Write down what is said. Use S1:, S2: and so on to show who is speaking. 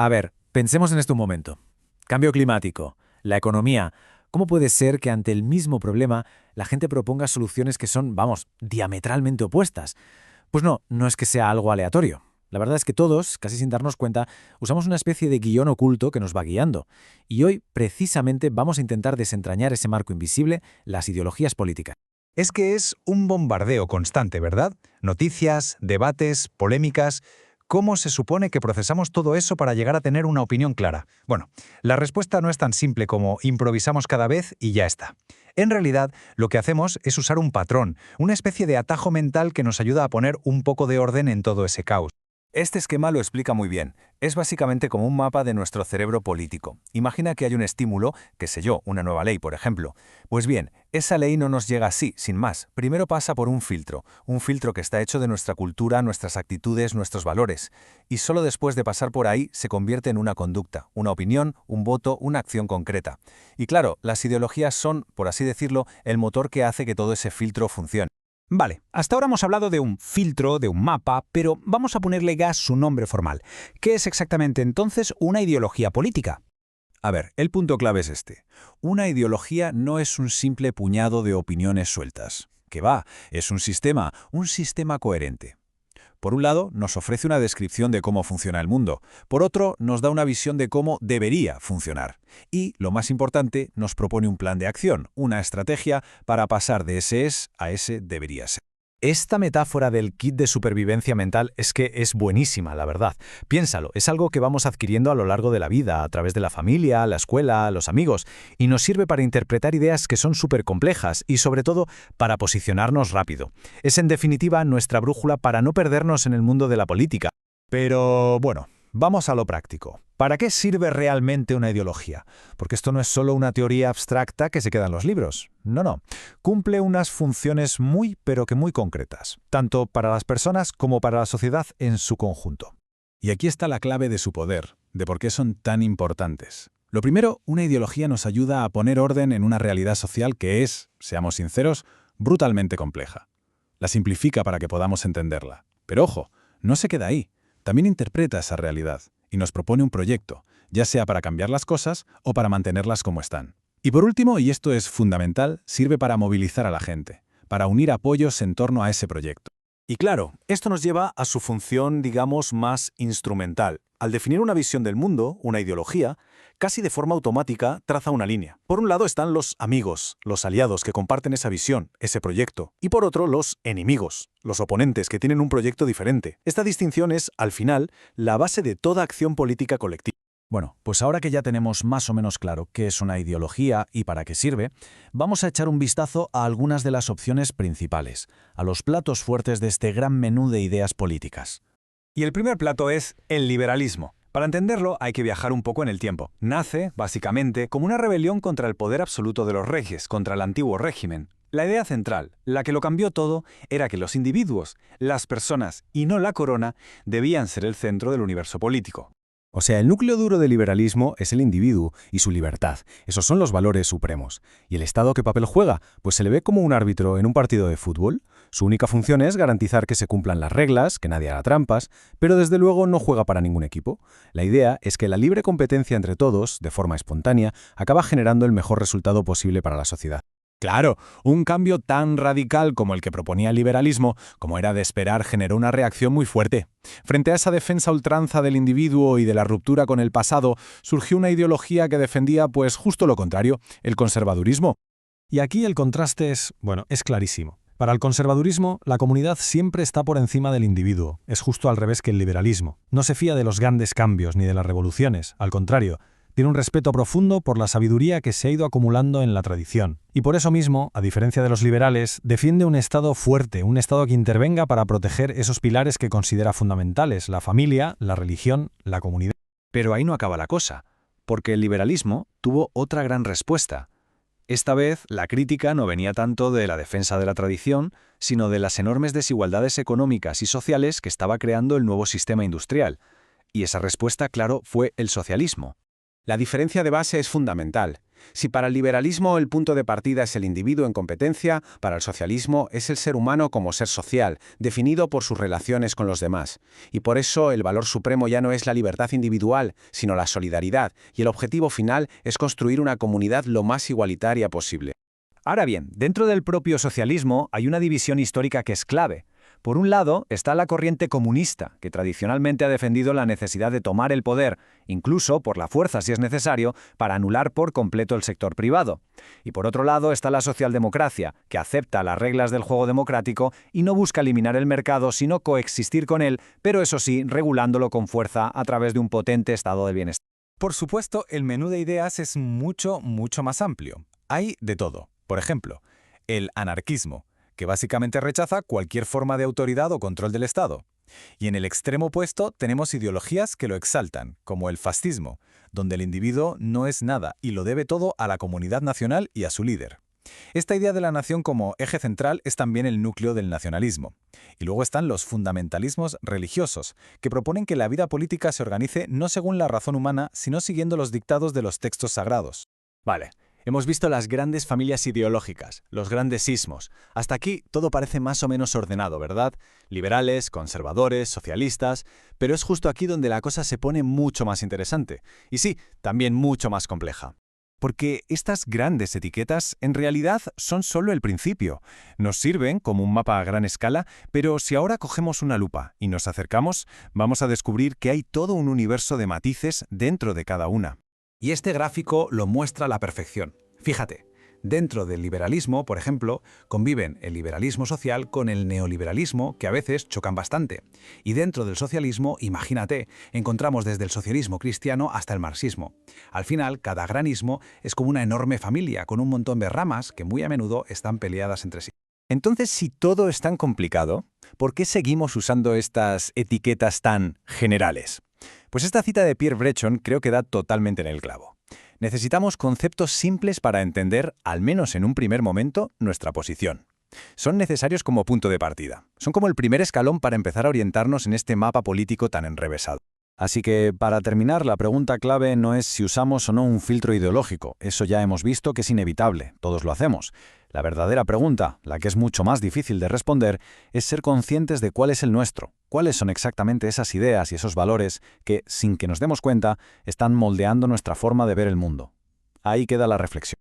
S1: A ver, pensemos en esto un momento. Cambio climático, la economía. ¿Cómo puede ser que ante el mismo problema la gente proponga soluciones que son, vamos, diametralmente opuestas? Pues no, no es que sea algo aleatorio. La verdad es que todos, casi sin darnos cuenta, usamos una especie de guión oculto que nos va guiando. Y hoy, precisamente, vamos a intentar desentrañar ese marco invisible, las ideologías políticas.
S2: Es que es un bombardeo constante, ¿verdad? Noticias, debates, polémicas. ¿Cómo se supone que procesamos todo eso para llegar a tener una opinión clara? Bueno, la respuesta no es tan simple como improvisamos cada vez y ya está. En realidad, lo que hacemos es usar un patrón, una especie de atajo mental que nos ayuda a poner un poco de orden en todo ese caos.
S3: Este esquema lo explica muy bien. Es básicamente como un mapa de nuestro cerebro político. Imagina que hay un estímulo, qué sé yo, una nueva ley, por ejemplo. Pues bien, esa ley no nos llega así, sin más. Primero pasa por un filtro que está hecho de nuestra cultura, nuestras actitudes, nuestros valores. Y solo después de pasar por ahí se convierte en una conducta, una opinión, un voto, una acción concreta. Y claro, las ideologías son, por así decirlo, el motor que hace que todo ese filtro funcione.
S4: Vale, hasta ahora hemos hablado de un filtro, de un mapa, pero vamos a ponerle ya su nombre formal. ¿Qué es exactamente entonces una ideología política?
S3: A ver, el punto clave es este. Una ideología no es un simple puñado de opiniones sueltas. Que va, es un sistema coherente. Por un lado, nos ofrece una descripción de cómo funciona el mundo. Por otro, nos da una visión de cómo debería funcionar. Y, lo más importante, nos propone un plan de acción, una estrategia para pasar de ese es a ese debería ser.
S1: Esta metáfora del kit de supervivencia mental es que es buenísima, la verdad. Piénsalo, es algo que vamos adquiriendo a lo largo de la vida, a través de la familia, la escuela, los amigos, y nos sirve para interpretar ideas que son súper complejas y, sobre todo, para posicionarnos rápido. Es, en definitiva, nuestra brújula para no perdernos en el mundo de la política. Pero, bueno, vamos a lo práctico. ¿Para qué sirve realmente una ideología? Porque esto no es solo una teoría abstracta que se queda en los libros. No. Cumple unas funciones muy, pero que muy concretas, tanto para las personas como para la sociedad en su conjunto.
S5: Y aquí está la clave de su poder, de por qué son tan importantes. Lo primero, una ideología nos ayuda a poner orden en una realidad social que es, seamos sinceros, brutalmente compleja. La simplifica para que podamos entenderla. Pero ojo, no se queda ahí. También interpreta esa realidad y nos propone un proyecto, ya sea para cambiar las cosas o para mantenerlas como están. Y por último, y esto es fundamental, sirve para movilizar a la gente, para unir apoyos en torno a ese proyecto.
S3: Y claro, esto nos lleva a su función, digamos, más instrumental. Al definir una visión del mundo, una ideología, casi de forma automática traza una línea. Por un lado están los amigos, los aliados que comparten esa visión, ese proyecto. Y por otro, los enemigos, los oponentes que tienen un proyecto diferente. Esta distinción es, al final, la base de toda acción política colectiva.
S1: Bueno, pues ahora que ya tenemos más o menos claro qué es una ideología y para qué sirve, vamos a echar un vistazo a algunas de las opciones principales, a los platos fuertes de este gran menú de ideas políticas.
S4: Y el primer plato es el liberalismo. Para entenderlo hay que viajar un poco en el tiempo. Nace, básicamente, como una rebelión contra el poder absoluto de los reyes, contra el antiguo régimen. La idea central, la que lo cambió todo, era que los individuos, las personas y no la corona, debían ser el centro del universo político.
S6: O sea, el núcleo duro del liberalismo es el individuo y su libertad. Esos son los valores supremos. ¿Y el Estado qué papel juega? Pues se le ve como un árbitro en un partido de fútbol. Su única función es garantizar que se cumplan las reglas, que nadie haga trampas, pero desde luego no juega para ningún equipo. La idea es que la libre competencia entre todos, de forma espontánea, acaba generando el mejor resultado posible para la sociedad.
S5: Claro, un cambio tan radical como el que proponía el liberalismo, como era de esperar, generó una reacción muy fuerte. Frente a esa defensa a ultranza del individuo y de la ruptura con el pasado, surgió una ideología que defendía, pues, justo lo contrario, el conservadurismo.
S7: Y aquí el contraste es clarísimo. Para el conservadurismo, la comunidad siempre está por encima del individuo. Es justo al revés que el liberalismo. No se fía de los grandes cambios ni de las revoluciones, al contrario. Tiene un respeto profundo por la sabiduría que se ha ido acumulando en la tradición. Y por eso mismo, a diferencia de los liberales, defiende un Estado fuerte, un Estado que intervenga para proteger esos pilares que considera fundamentales: la familia, la religión, la comunidad.
S3: Pero ahí no acaba la cosa, porque el liberalismo tuvo otra gran respuesta. Esta vez, la crítica no venía tanto de la defensa de la tradición, sino de las enormes desigualdades económicas y sociales que estaba creando el nuevo sistema industrial. Y esa respuesta, claro, fue el socialismo.
S8: La diferencia de base es fundamental.
S6: Si para el liberalismo el punto de partida es el individuo en competencia, para el socialismo es el ser humano como ser social, definido por sus relaciones con los demás. Y por eso el valor supremo ya no es la libertad individual, sino la solidaridad, y el objetivo final es construir una comunidad lo más igualitaria posible.
S3: Ahora bien, dentro del propio socialismo hay una división histórica que es clave. Por un lado está la corriente comunista, que tradicionalmente ha defendido la necesidad de tomar el poder, incluso por la fuerza si es necesario, para anular por completo el sector privado. Y por otro lado está la socialdemocracia, que acepta las reglas del juego democrático y no busca eliminar el mercado, sino coexistir con él, pero eso sí, regulándolo con fuerza a través de un potente estado de bienestar.
S2: Por supuesto, el menú de ideas es mucho más amplio. Hay de todo. Por ejemplo, el anarquismo, que básicamente rechaza cualquier forma de autoridad o control del Estado. Y en el extremo opuesto tenemos ideologías que lo exaltan, como el fascismo, donde el individuo no es nada y lo debe todo a la comunidad nacional y a su líder. Esta idea de la nación como eje central es también el núcleo del nacionalismo. Y luego están los fundamentalismos religiosos, que proponen que la vida política se organice no según la razón humana, sino siguiendo los dictados de los textos sagrados.
S1: Vale. Hemos visto las grandes familias ideológicas, los grandes sismos. Hasta aquí todo parece más o menos ordenado, ¿verdad? Liberales, conservadores, socialistas, pero es justo aquí donde la cosa se pone mucho más interesante. Y sí, también mucho más compleja.
S3: Porque estas grandes etiquetas en realidad son solo el principio. Nos sirven como un mapa a gran escala, pero si ahora cogemos una lupa y nos acercamos, vamos a descubrir que hay todo un universo de matices dentro de cada una.
S2: Y este gráfico lo muestra a la perfección. Fíjate, dentro del liberalismo, por ejemplo, conviven el liberalismo social con el neoliberalismo, que a veces chocan bastante. Y dentro del socialismo, imagínate, encontramos desde el socialismo cristiano hasta el marxismo. Al final, cada granismo es como una enorme familia, con un montón de ramas que muy a menudo están peleadas entre sí.
S3: Entonces, si todo es tan complicado, ¿por qué seguimos usando estas etiquetas tan generales? Pues esta cita de Pierre Breton creo que da totalmente en el clavo. Necesitamos conceptos simples para entender, al menos en un primer momento, nuestra posición. Son necesarios como punto de partida. Son como el primer escalón para empezar a orientarnos en este mapa político tan enrevesado. Así que, para terminar, la pregunta clave no es si usamos o no un filtro ideológico. Eso ya hemos visto que es inevitable, todos lo hacemos. La verdadera pregunta, la que es mucho más difícil de responder, es ser conscientes de cuál es el nuestro, cuáles son exactamente esas ideas y esos valores que, sin que nos demos cuenta, están moldeando nuestra forma de ver el mundo. Ahí queda la reflexión.